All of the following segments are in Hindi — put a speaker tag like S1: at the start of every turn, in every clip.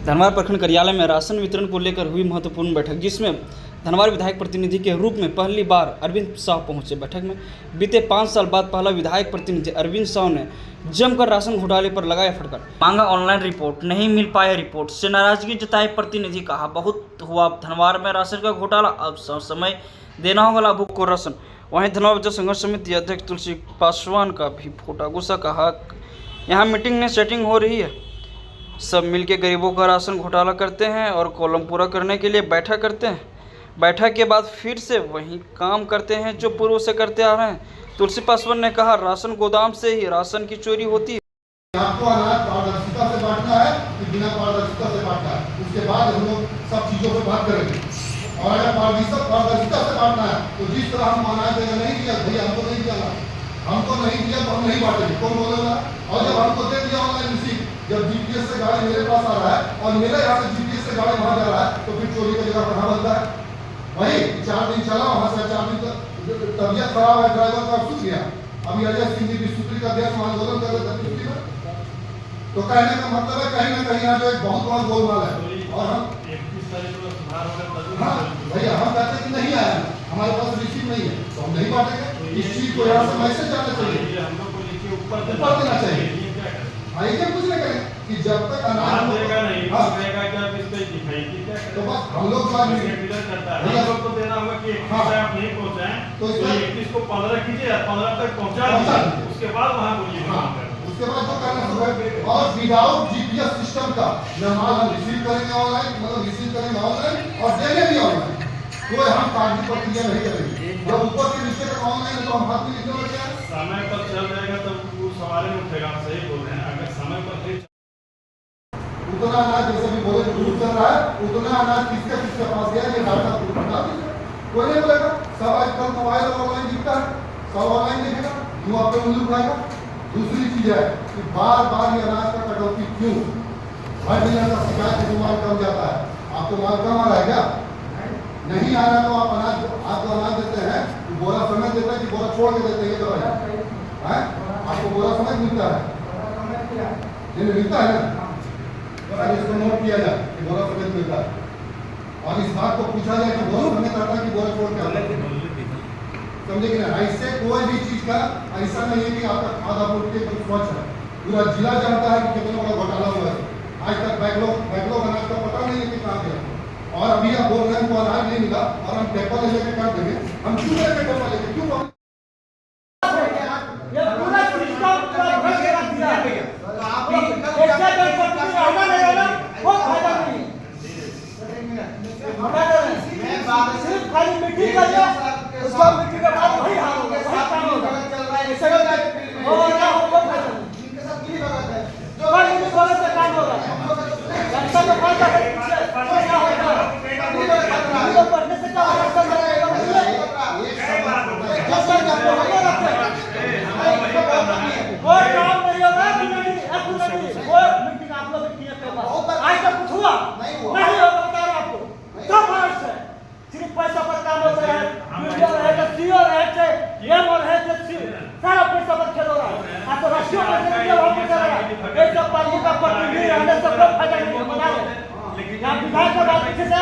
S1: धनवार प्रखंड कार्यालय में राशन वितरण को लेकर हुई महत्वपूर्ण बैठक, जिसमें धनवार विधायक प्रतिनिधि के रूप में पहली बार अरविंद साव पहुंचे। बैठक में बीते 5 साल बाद पहला विधायक प्रतिनिधि अरविंद साव ने जमकर राशन घोटाले पर लगाया फटकार। मांगा ऑनलाइन रिपोर्ट, नहीं मिल पाया रिपोर्ट से नाराजगी जताई प्रतिनिधि। कहा बहुत हुआ धनवार में राशन का घोटाला, अब समय देना होगा लाभुक को राशन। वहीं धनवार बचाव संघर्ष समिति अध्यक्ष तुलसी पासवान का भी फूटा गुस्सा। कहा यहाँ मीटिंग में सेटिंग हो रही है, सब मिलके गरीबों का राशन घोटाला करते हैं और कॉलम पूरा करने के लिए बैठक करते हैं। बैठक के बाद फिर से वही काम करते हैं जो पूर्व से करते आ रहे हैं। तुलसी पासवान ने कहा राशन गोदाम से ही राशन की चोरी होती है।
S2: आपको अनाज पारदर्शिता से बांटना है कि बिना पारदर्शिता से बांटना है, उसके बाद हम लोग सब चीजों पर बात करेंगे। और अगर पारदर्शिता से बांटना है तो जिस तरह हम अनाज देगा नहीं दिया, भैया हमको नहीं दिया, हमको नहीं दिया तो हम नहीं बांटेंगे, कौन बोलेगा। और जब हमको दे दिया ऑनलाइन रिसीट, जब जीपीएस से गाड़ी मेरे पास आ रहा है और मेरे यहाँ से जीपीएस से गाड़ी वहाँ जा रहा है, तो फिर चोरी का जगह कहाँ बनता है। वही 4 दिन चला, वहाँ से 4 दिन तबियत खराब है, ड्राइवर का सूख गया। अभी अजय सिंह जी विश्वत्री का देश आंदोलन कर रहे थे, तो कहने का मतलब है कहीं ना कहीं यहाँ जो एक बहुत बड़ा गोलमाल है। और हम हाँ भैया हम कहते हैं कि नहीं आया, हमारे पास रिसीव नहीं है तो हम नहीं बांटेंगे। इस चीज को यहाँ से मैसेज जाना चाहिए, ऊपर देना चाहिए। हाँ ये कुछ नहीं करें कि जब तक अनाज देगा नहीं तो बस हम लोग
S3: तो देना होगा कि आप नहीं पहुंचाएं तो 31 को 15 कीजिए, 15 तक पहुंचा दीजिए, उसके बाद वहां बोलिए।
S2: उसके बाद जो करना है और विदाउट जीपीएस सिस्टम का माल हम रिसीव करेंगे ऑनलाइन, मतलब रिसीव करेंगे ऑनलाइन और देंगे भी ऑनलाइन। कोई हम कागजी प्रक्रिया नहीं करेंगे। जब ऊपर के नीचे का ऑनलाइन है तो हम हाथ में लिखने लगे हैं।
S3: समय पर चल जाएगा तब वो सवाल में उठेगा। आप सही बोल रहे हैं, अगर समय पर
S2: उतना अनाज जैसे भी बोले दूर चल रहा है, उतना अनाज किसके पास गया ये डाटा बता दीजिए। कोई नहीं बोलेगा। सब आजकल मोबाइल और ऑनलाइन दिखता है, सब ऑनलाइन देखेगा, क्यों आप पे उंगली उठाएगा। दूसरी चीज है कि बार बार ये अनाज का कटौती क्यों, हर दिन ऐसा शिकायत है कि माल कम जाता है। आपको माल कम आ रहा है क्या? नहीं आ रहा तो आप अनाज देते हैं, बोरा समय देते हैं कि बोरा छोड़ के देते हैं, तो है आपको बोरा समय मिलता है, जिन्हें मिलता है ना, तो इसको नोट किया जाए कि बोरा समय मिलता है। और इस बात को पूछा जाए कि बोरा समय आता है कि बोरा छोड़ के आता है, समझे कि नहीं। ऐसे कोई भी चीज का ऐसा नहीं है कि आपका खाद्य आपूर्ति एकदम स्वच्छ है। पूरा जिला जानता है कि कितना बड़ा घोटाला हुआ है। आज तक बैकलॉग अनाज का पता नहीं है कि कहाँ गया। और अभी आप बोल रहे हैं को अनाज नहीं मिला और हम पेपर लेके कर देंगे, हम क्यों लेके पेपर लेके क्यों
S4: सिर्फ खाली मीटिंग कर लिया, उसका मीटिंग के बाद वही हाल हो गया, वही काम हो गया। चल रहा है ऐसे हो जाए और क्या हो गया, इनके साथ की बात है जो भाई मुझे बोले से काम हो रहा है। जनता को कौन सा क्या होगा, ये तो पढ़ने से क्या होगा, करेगा मुझे एक बात होता है जब तक आप लोग हो रखते हैं कोई काम नहीं होगा। कोई मीटिंग आप लोग किए पेपर आज तक कुछ हुआ नहीं होगा, बता रहा आपको। सब मार्च है, सिर्फ पैसा पर काम होता है। मीडिया रहेगा, सीओ रहेगा, एम और है सारा पैसा पर खेल हो रहा है। आप तो राष्ट्रीय प्रतिनिधि वहां पर चला रहा है, एक पार्टी का प्रतिनिधि रहने से कोई फायदा नहीं बना रहे। लेकिन आप विधायक का बात पीछे से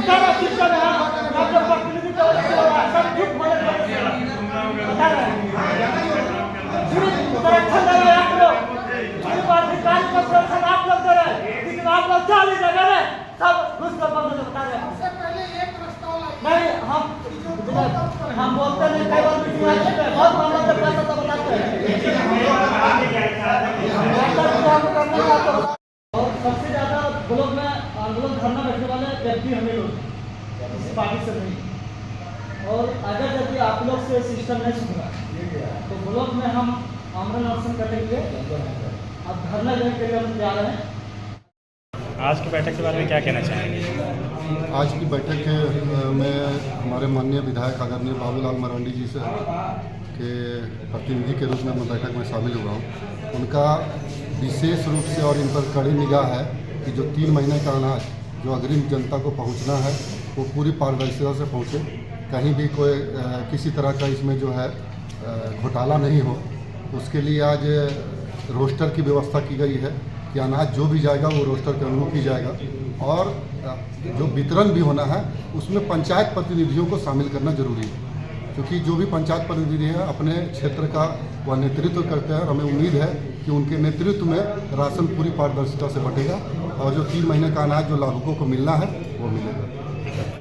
S4: सारा सिस्टम है, आप जो प्रतिनिधि का सब झूठ बोले बता रहे हैं। सिर्फ संरक्षण दे रहे आप लोग, सिर्फ अधिकारी का संरक्षण आप लोग दे रहे हैं, लेकिन आप लोग 40 जगह है सब घुस कर बंद बता रहे हैं। नहीं हम बोलते नहीं, कई बार मीटिंग आती है बहुत मामला तक पैसा तो बताते हैं। और सबसे ज्यादा ब्लॉक में आंदोलन धरना बैठने वाले व्यक्ति हमें लोग, किसी पार्टी से नहीं। और अगर यदि आप लोग से सिस्टम नहीं सुधरा तो ब्लॉक में हम आमरण अनशन करने के लिए अब धरना देने के लिए हम तैयार हैं।
S3: आज की बैठक के बारे में क्या कहना चाहेंगे?
S2: आज की बैठक में हमारे माननीय विधायक आदरणीय बाबूलाल मरांडी जी से के प्रतिनिधि के रूप में मैं बैठक में शामिल हुआ हूँ। उनका विशेष रूप से और इन पर कड़ी निगाह है कि जो 3 महीने का अनाज जो अग्रिम जनता को पहुँचना है वो पूरी पारदर्शिता से पहुँचे, कहीं भी कोई किसी तरह का इसमें जो है घोटाला नहीं हो। उसके लिए आज रोस्टर की व्यवस्था की गई है कि अनाज जो भी जाएगा वो रोस्टर के अनुरूप ही जाएगा, और जो वितरण भी होना है उसमें पंचायत प्रतिनिधियों को शामिल करना जरूरी है, क्योंकि जो भी पंचायत प्रतिनिधि हैं अपने क्षेत्र का वह नेतृत्व करते हैं और हमें उम्मीद है कि उनके नेतृत्व में राशन पूरी पारदर्शिता से बटेगा और जो 3 महीने का अनाज जो लाभुकों को मिलना है वो मिलेगा।